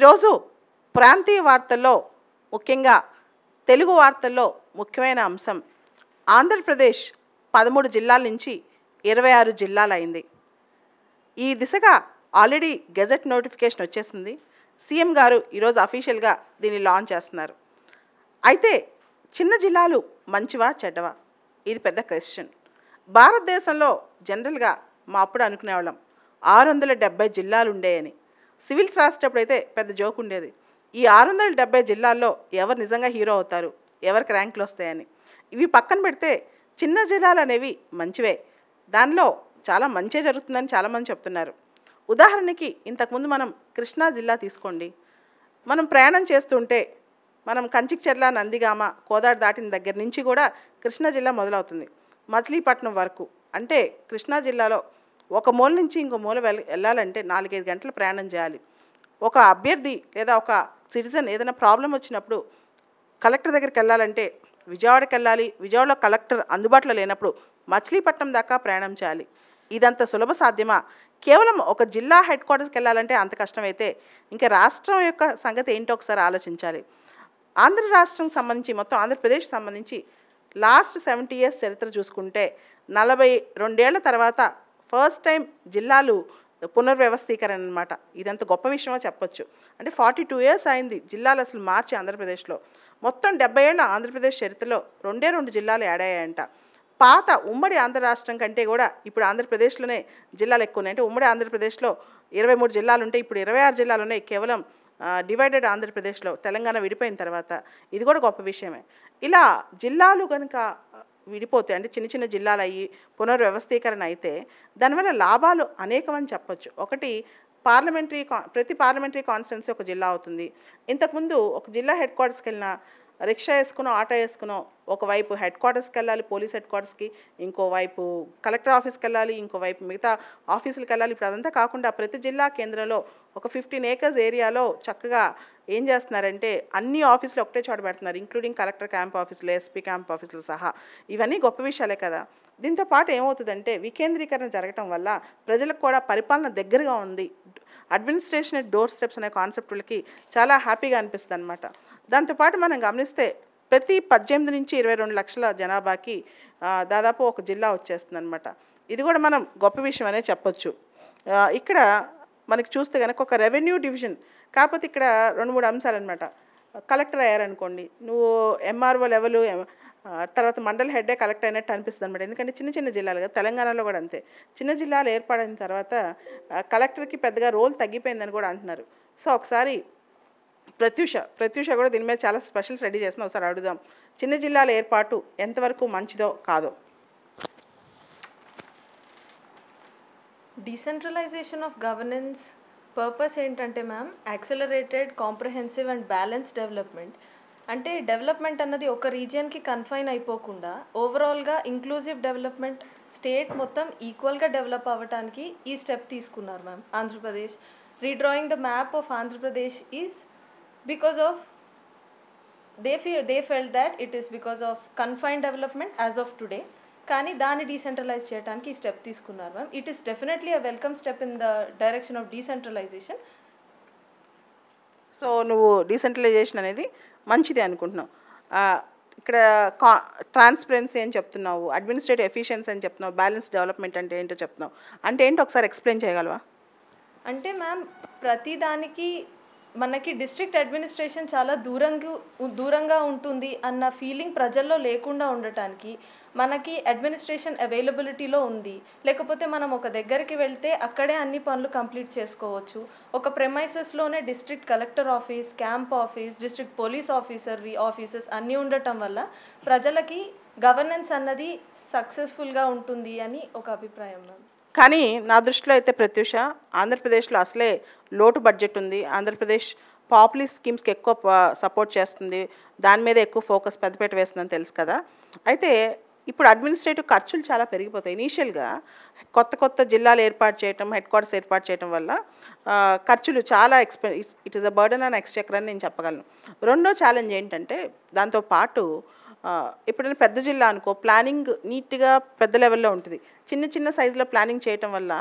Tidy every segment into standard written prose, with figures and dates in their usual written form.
ఈరోజు ప్రాంతీయ వార్తల్లో ముఖ్యంగా తెలుగు వార్తల్లో ముఖ్యమైన అంశం ఆంధ్రప్రదేశ్ 13 జిల్లాల నుంచి 26 జిల్లాలైంది. ఈ దిశగా ఆల్రెడీ గెజెట్ నోటిఫికేషన్ వచ్చేసింది. సీఎం గారు ఈరోజు అఫీషియల్గా దీన్ని లాంచ్ చేస్తున్నారు. అయితే చిన్న జిల్లాలు మంచివా చెడ్డవా ఇది పెద్ద క్వశ్చన్. భారతదేశంలో జనరల్గా మా అప్పుడు అనుకునేవాళ్ళం 670 జిల్లాలు ఉండేయని. సివిల్స్ రాసేటప్పుడైతే పెద్ద జోక్ ఉండేది, ఈ 670 జిల్లాల్లో ఎవరు నిజంగా హీరో అవుతారు, ఎవరికి ర్యాంకులు వస్తాయని. ఇవి పక్కన పెడితే చిన్న జిల్లాలు అనేవి మంచివే, దానిలో చాలా మంచే జరుగుతుందని చాలామంది చెప్తున్నారు. ఉదాహరణకి ఇంతకుముందు మనం కృష్ణా జిల్లా తీసుకోండి. మనం ప్రయాణం చేస్తుంటే మనం కంచిక్చెర్ల, నందిగామ, కోదాడ దాటిన దగ్గర నుంచి కూడా కృష్ణా జిల్లా మొదలవుతుంది మచిలీపట్నం వరకు. అంటే కృష్ణా జిల్లాలో ఒక మూల నుంచి ఇంకో మూల వెళ్ళాలంటే 4-5 గంటలు ప్రయాణం చేయాలి. ఒక అభ్యర్థి లేదా ఒక సిటిజన్ ఏదైనా ప్రాబ్లం వచ్చినప్పుడు కలెక్టర్ దగ్గరికి వెళ్ళాలంటే విజయవాడకి వెళ్ళాలి. విజయవాడలో కలెక్టర్ అందుబాటులో లేనప్పుడు మచిలీపట్నం దాకా ప్రయాణం చేయాలి. ఇదంత సులభ సాధ్యమా? కేవలం ఒక జిల్లా హెడ్ క్వార్టర్స్కి వెళ్ళాలంటే అంత కష్టమైతే ఇంకా రాష్ట్రం యొక్క సంగతి ఏంటో ఒకసారి ఆలోచించాలి. ఆంధ్ర రాష్ట్రం సంబంధించి మొత్తం ఆంధ్రప్రదేశ్ సంబంధించి లాస్ట్ 70 years చరిత్ర చూసుకుంటే 42 ఏళ్ల తర్వాత ఫస్ట్ టైం జిల్లాలు పునర్వ్యవస్థీకరణ అనమాట. ఇదంత గొప్ప విషయమో చెప్పొచ్చు. అంటే 42 years అయింది జిల్లాలు అసలు మార్చి ఆంధ్రప్రదేశ్లో. మొత్తం 70 ఏళ్ల ఆంధ్రప్రదేశ్ చరిత్రలో 2 జిల్లాలు యాడ్ అయ్యాయంట. పాత ఉమ్మడి ఆంధ్ర రాష్ట్రం కంటే కూడా ఇప్పుడు ఆంధ్రప్రదేశ్లోనే జిల్లాలు ఎక్కువ ఉన్నాయి. అంటే ఉమ్మడి ఆంధ్రప్రదేశ్లో 23 జిల్లాలు ఉంటే ఇప్పుడు 26 జిల్లాలు ఉన్నాయి కేవలం డివైడెడ్ ఆంధ్రప్రదేశ్లో, తెలంగాణ విడిపోయిన తర్వాత. ఇది కూడా గొప్ప విషయమే. ఇలా జిల్లాలు కనుక విడిపోతే అంటే చిన్న చిన్న జిల్లాలు అయ్యి పునర్వ్యవస్థీకరణ అయితే దానివల్ల లాభాలు అనేకమని చెప్పొచ్చు. ఒకటి, ప్రతి పార్లమెంటరీ కాన్స్టిట్యున్సీ ఒక జిల్లా అవుతుంది. ఇంతకుముందు ఒక జిల్లా హెడ్ క్వార్టర్స్కి వెళ్ళినా రిక్షా వేసుకునో ఆటో వేసుకునో ఒకవైపు హెడ్ క్వార్టర్స్కి వెళ్ళాలి, పోలీస్ హెడ్ క్వార్టర్స్కి, ఇంకోవైపు కలెక్టర్ ఆఫీస్కి వెళ్ళాలి, ఇంకోవైపు మిగతా ఆఫీసులకు వెళ్ళాలి. ఇప్పుడు అదంతా కాకుండా ప్రతి జిల్లా కేంద్రంలో ఒక 15 acres ఏరియాలో చక్కగా ఏం చేస్తున్నారంటే అన్ని ఆఫీసులు ఒకటే చోట పెడుతున్నారు, ఇంక్లూడింగ్ కలెక్టర్ క్యాంప్ ఆఫీసులు, ఎస్పీ క్యాంప్ ఆఫీసులు సహా. ఇవన్నీ గొప్ప విషయాలే కదా. దీంతో పాటు ఏమవుతుందంటే వికేంద్రీకరణ జరగటం వల్ల ప్రజలకు కూడా పరిపాలన దగ్గరగా ఉంది. అడ్మినిస్ట్రేషన్ ఎట్ డోర్ స్టెప్స్ అనే కాన్సెప్ట్ వాళ్ళకి చాలా హ్యాపీగా అనిపిస్తుంది అనమాట. దాంతోపాటు మనం గమనిస్తే ప్రతి 18 నుంచి 22 లక్షల జనాభాకి దాదాపు ఒక జిల్లా వచ్చేస్తుంది అనమాట. ఇది కూడా మనం గొప్ప విషయం అనే చెప్పొచ్చు. ఇక్కడ మనకి చూస్తే కనుక ఒక రెవెన్యూ డివిజన్, కాకపోతే ఇక్కడ 2-3 అంశాలు అనమాట. కలెక్టర్ అయ్యారనుకోండి, నువ్వు ఎంఆర్ఓ లెవెల్ తర్వాత మండల హెడ్డే కలెక్టర్ అయినట్టు అనిపిస్తుంది అనమాట. ఎందుకంటే చిన్న చిన్న జిల్లాలు కదా, తెలంగాణలో కూడా అంతే. చిన్న జిల్లాలు ఏర్పడిన తర్వాత కలెక్టర్కి పెద్దగా రోల్ తగ్గిపోయిందని కూడా అంటున్నారు. సో ఒకసారి ప్రత్యూష కూడా దీని మీద చాలా స్పెషల్స్ రెడీ చేస్తున్నాం, ఒకసారి అడుగుదాం. చిన్న జిల్లాల ఏర్పాటు ఎంతవరకు మంచిదో కాదో. డీసెంట్రలైజేషన్ ఆఫ్ గవర్నెన్స్ పర్పస్ ఏంటంటే ma'am, accelerated, comprehensive and balance development. అంటే డెవలప్మెంట్ అన్నది ఒక రీజియన్కి కన్ఫైన్ అయిపోకుండా ఓవరాల్గా ఇంక్లూజివ్ డెవలప్మెంట్, స్టేట్ మొత్తం ఈక్వల్గా డెవలప్ అవ్వడానికి ఈ స్టెప్ తీసుకున్నారు ma'am. Andhra Pradesh redrawing the map of Andhra Pradesh is because of they felt that it is because of confined development as of today, కానీ దాన్ని డీసెంట్రలైజ్ చేయడానికి ఈ స్టెప్ తీసుకున్నారు ma'am. It is definitely a welcome step in the direction of decentralisation. So నువ్వు decentralisation అనేది మంచిది అనుకుంటున్నావు. ఇక్కడ ట్రాన్స్పరెన్సీ అని చెప్తున్నావు, అడ్మినిస్ట్రేటివ్ ఎఫిషియన్సీ అని చెప్తున్నావు, బ్యాలెన్స్ డెవలప్మెంట్ అంటే ఏంటో చెప్తున్నావు. అంటే ఏంటో ఒకసారి ఎక్స్ప్లెయిన్ చేయగలవా? అంటే మ్యామ్, ప్రతి దానికి మనకి డిస్ట్రిక్ట్ అడ్మినిస్ట్రేషన్ చాలా దూరంగా ఉంటుంది అన్న ఫీలింగ్ ప్రజల్లో లేకుండా ఉండటానికి మనకి అడ్మినిస్ట్రేషన్ అవైలబిలిటీలో ఉంది. లేకపోతే మనం ఒక దగ్గరికి వెళ్తే అక్కడే అన్ని పనులు కంప్లీట్ చేసుకోవచ్చు. ఒక ప్రెమైసెస్లోనే district collector office, camp office, district police offices అన్నీ ఉండటం వల్ల ప్రజలకి గవర్నెన్స్ అన్నది సక్సెస్ఫుల్గా ఉంటుంది అని ఒక అభిప్రాయం మ్యామ్. కానీ నా దృష్టిలో అయితే ప్రత్యూష, ఆంధ్రప్రదేశ్లో అసలే లోటు బడ్జెట్ ఉంది. ఆంధ్రప్రదేశ్ పాపులిస్ట్ స్కీమ్స్కి ఎక్కువ సపోర్ట్ చేస్తుంది, దాని మీద ఎక్కువ ఫోకస్ పెద్దపేట వేస్తుందని తెలుసు కదా. అయితే ఇప్పుడు అడ్మినిస్ట్రేటివ్ ఖర్చులు చాలా పెరిగిపోతాయి. ఇనీషియల్గా కొత్త జిల్లాలు ఏర్పాటు చేయటం, హెడ్ క్వార్టర్స్ ఏర్పాటు చేయడం వల్ల ఖర్చులు చాలా it is a burden and Exchequer అని నేను చెప్పగలను. రెండో ఛాలెంజ్ ఏంటంటే దాంతోపాటు ఎప్పుడైనా పెద్ద జిల్లా అనుకో, ప్లానింగ్ నీట్గా పెద్ద లెవెల్లో ఉంటుంది. చిన్న సైజులో ప్లానింగ్ చేయటం వల్ల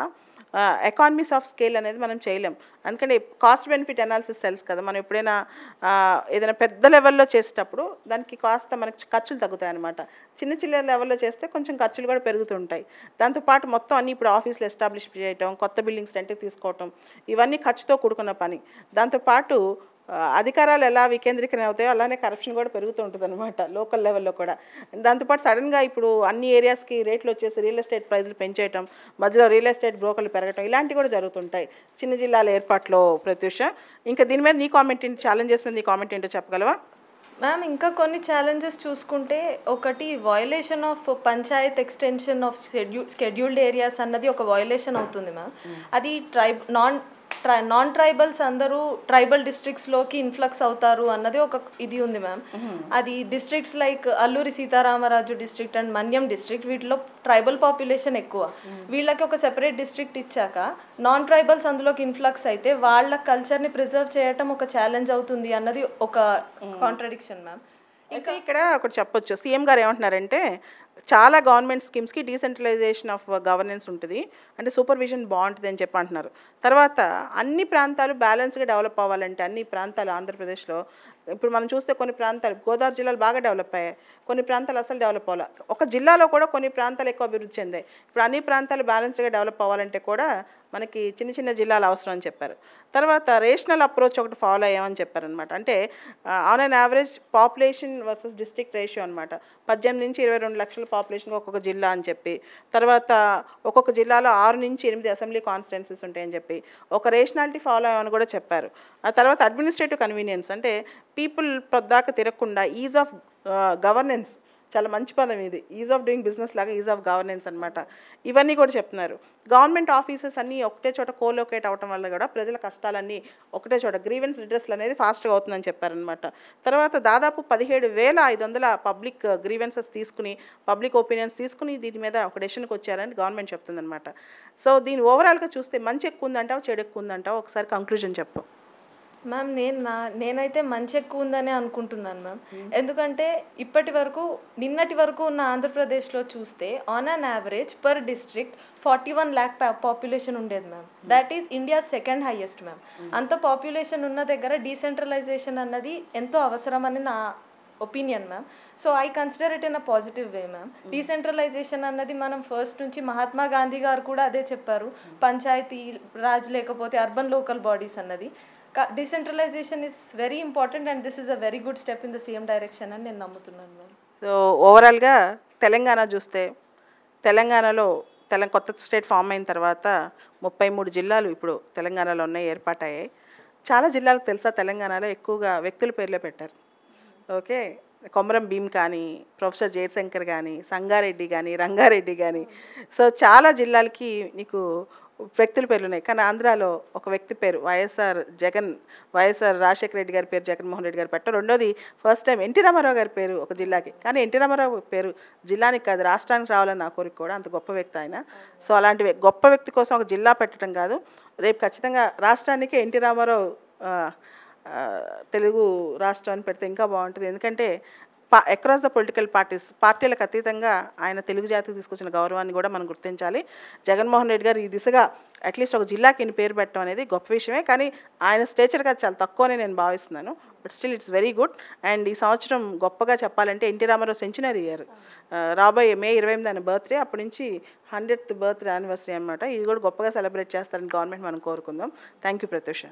ఎకానమీస్ ఆఫ్ స్కేల్ అనేది మనం చేయలేం. అందుకని కాస్ట్ బెనిఫిట్ అనాలిసిస్ తెలుసు కదా, మనం ఎప్పుడైనా ఏదైనా పెద్ద లెవెల్లో చేసేటప్పుడు దానికి కాస్త మనకి ఖర్చులు తగ్గుతాయి అనమాట. చిన్న చిన్న లెవెల్లో చేస్తే కొంచెం ఖర్చులు కూడా పెరుగుతుంటాయి. దాంతోపాటు మొత్తం అన్ని ఇప్పుడు ఆఫీసులు ఎస్టాబ్లిష్ చేయటం, కొత్త బిల్డింగ్స్ రెంట్కి తీసుకోవటం, ఇవన్నీ ఖర్చుతో కూడుకున్న పని. దాంతోపాటు అధికారాలు ఎలా వికేంద్రీకరణ అవుతాయో అలానే కరప్షన్ కూడా పెరుగుతూ ఉంటుంది అనమాట లోకల్ లెవెల్లో కూడా. దాంతోపాటు సడన్గా ఇప్పుడు అన్ని ఏరియాస్కి రేట్లు వచ్చేసి రియల్ ఎస్టేట్ ప్రైజులు పెంచేయటం, మధ్యలో రియల్ ఎస్టేట్ బ్రోకర్లు పెరగటం, ఇలాంటివి కూడా జరుగుతుంటాయి చిన్న జిల్లాల ఏర్పాట్లో. ప్రత్యూష, ఇంకా దీని మీద నీ కామెంట్ ఏంటి, ఛాలెంజెస్ మీద నీ కామెంట్ ఏంటో చెప్పగలవా? మ్యామ్, ఇంకా కొన్ని ఛాలెంజెస్ చూసుకుంటే, ఒకటి violation of Panchayat extension of scheduled areas అన్నది ఒక వయలేషన్ అవుతుంది మ్యామ్. అది నాన్ ట్రైబల్స్ అందరూ ట్రైబల్ డిస్ట్రిక్ట్స్లోకి ఇన్ఫ్లక్స్ అవుతారు అన్నది ఒక ఇది ఉంది మ్యామ్. అది districts like Alluri Sitaramaraju district and Manyam district, వీటిలో ట్రైబల్ పాపులేషన్ ఎక్కువ. వీళ్ళకి ఒక సెపరేట్ డిస్ట్రిక్ట్ ఇచ్చాక నాన్ ట్రైబల్స్ అందులోకి ఇన్ఫ్లక్స్ అయితే వాళ్ళ కల్చర్ని ప్రిజర్వ్ చేయటం ఒక ఛాలెంజ్ అవుతుంది అన్నది ఒక కాంట్రడిక్షన్ మ్యామ్. ఇంకా ఇక్కడ ఒకటి చెప్పొచ్చు, సీఎం గారు ఏమంటున్నారంటే చాలా గవర్నమెంట్ స్కీమ్స్కి డీసెంట్రలైజేషన్ ఆఫ్ గవర్నెన్స్ ఉంటుంది, అంటే సూపర్విజన్ బాగుంటుంది అని చెప్పి అంటున్నారు. తర్వాత అన్ని ప్రాంతాలు బ్యాలెన్స్గా డెవలప్ అవ్వాలంటే అన్ని ప్రాంతాలు ఆంధ్రప్రదేశ్లో ఇప్పుడు మనం చూస్తే కొన్ని ప్రాంతాలు గోదావరి జిల్లాలు బాగా డెవలప్ అయ్యాయి, కొన్ని ప్రాంతాలు అసలు డెవలప్ అవ్వాలి. ఒక జిల్లాలో కూడా కొన్ని ప్రాంతాలు ఎక్కువ అభివృద్ధి చెందాయి. ఇప్పుడు అన్ని ప్రాంతాలు బ్యాలెన్స్గా డెవలప్ అవ్వాలంటే కూడా మనకి చిన్న చిన్న జిల్లాలు అవసరం అని చెప్పారు. తర్వాత రేషనల్ అప్రోచ్ ఒకటి ఫాలో అయ్యామని చెప్పారనమాట. అంటే on an average population versus district ratio అనమాట. 18 నుంచి 22 లక్షల పాపులేషన్ ఒక్కొక్క జిల్లా అని చెప్పి, తర్వాత ఒక్కొక్క జిల్లాలో 6 నుంచి 8 అసెంబ్లీ కాన్స్టిట్యున్సీస్ ఉంటాయని చెప్పి ఒక రేషనాలిటీ ఫాలో అయ్యామని కూడా చెప్పారు. ఆ తర్వాత అడ్మినిస్ట్రేటివ్ కన్వీనియన్స్, అంటే పీపుల్ ప్రొద్దాక తిరగకుండా ఈజ్ ఆఫ్ గవర్నెన్స్, చాలా మంచి పదం ఇది, ఈజ్ ఆఫ్ డూయింగ్ బిజినెస్ లాగా ఈజ్ ఆఫ్ గవర్నెన్స్ అనమాట. ఇవన్నీ కూడా చెప్తున్నారు. గవర్నమెంట్ ఆఫీసెస్ అన్నీ ఒకటే చోట కోలొకేట్ అవటం వల్ల కూడా ప్రజల కష్టాలన్నీ ఒకటే చోట గ్రీవెన్స్ రిడ్రెస్లు అనేది ఫాస్ట్గా అవుతుందని చెప్పారనమాట. తర్వాత దాదాపు 17,500 పబ్లిక్ గ్రీవెన్సెస్ తీసుకుని, పబ్లిక్ ఒపీనియన్స్ తీసుకుని దీని మీద ఒక డెసిషన్కి వచ్చారని గవర్నమెంట్ చెప్తుందనమాట. సో దీని ఓవరాల్గా చూస్తే మంచి ఎక్కువ ఉందంటావు, చెడు ఎక్కువ ఉందంటావు, ఒకసారి కంక్లూజన్ చెప్పు. మ్యామ్, నేనైతే మంచి ఎక్కువ ఉందని అనుకుంటున్నాను మ్యామ్. ఎందుకంటే నిన్నటి వరకు ఉన్న ఆంధ్రప్రదేశ్లో చూస్తే on an average per district 41 lakh population ఉండేది ma'am. That is India second highest ma'am. అంత పాపులేషన్ ఉన్న దగ్గర డీసెంట్రలైజేషన్ అన్నది ఎంతో అవసరమని నా opinion ma'am. So I consider it in a positive way ma'am. Decentralisation అన్నది మనం ఫస్ట్ నుంచి మహాత్మా గాంధీ గారు కూడా అదే చెప్పారు, పంచాయతీ రాజ్ లేకపోతే అర్బన్ లోకల్ బాడీస్ అన్నది. Decentralisation is very important and this is a very good step in the same direction అని నేను నమ్ముతున్నాను మ్యామ్. సో ఓవరాల్గా తెలంగాణ చూస్తే, తెలంగాణలో కొత్త స్టేట్ ఫామ్ అయిన తర్వాత 33 జిల్లాలు ఇప్పుడు తెలంగాణలో ఉన్నాయి, ఏర్పాటయ్యాయి. చాలా జిల్లాలకు తెలుసా తెలంగాణలో ఎక్కువగా వ్యక్తుల పేర్లే పెట్టారు. ఓకే, కొమరం భీమ్ కానీ, ప్రొఫెసర్ జయశంకర్ కానీ, సంగారెడ్డి కానీ, రంగారెడ్డి కానీ, సో చాలా జిల్లాలకి నీకు వ్యక్తుల పేర్లు ఉన్నాయి. కానీ ఆంధ్రాలో ఒక వ్యక్తి పేరు వైఎస్ఆర్ రాజశేఖర రెడ్డి గారి పేరు జగన్మోహన్ రెడ్డి గారు పెట్టారు. రెండోది ఫస్ట్ టైం ఎన్టీ రామారావు గారి పేరు ఒక జిల్లాకి, కానీ ఎన్టీ రామారావు పేరు జిల్లానికి కాదు రాష్ట్రానికి రావాలని నా కోరిక కూడా, అంత గొప్ప వ్యక్తి ఆయన. సో అలాంటి గొప్ప వ్యక్తి కోసం ఒక జిల్లా పెట్టడం కాదు, రేపు ఖచ్చితంగా రాష్ట్రానికి ఎన్టీ రామారావు తెలుగు రాష్ట్రం అని పెడితే ఇంకా బాగుంటుంది. ఎందుకంటే అక్రాస్ ద పొలిటికల్ పార్టీలకు అతీతంగా ఆయన తెలుగు జాతికి తీసుకొచ్చిన గౌరవాన్ని కూడా మనం గుర్తించాలి. జగన్మోహన్ రెడ్డి గారు ఈ దిశగా అట్లీస్ట్ ఒక జిల్లాకి ఇన్ని పేరు పెట్టడం అనేది గొప్ప విషయమే, కానీ ఆయన స్టేచర్గా చాలా తక్కువనే నేను భావిస్తున్నాను. But still it's very good. And ఈ సంవత్సరం గొప్పగా చెప్పాలంటే ఎన్టీ రామారావు సెంచనరీ ఇయర్, రాబోయే May 28 ఆయన బర్త్డే, అప్పటి నుంచి 100th బర్త్డే యానివర్సరీ అనమాట. ఇది కూడా గొప్పగా సెలబ్రేట్ చేస్తారని గవర్నమెంట్ మనం కోరుకుందాం. Thank you Pratyusha.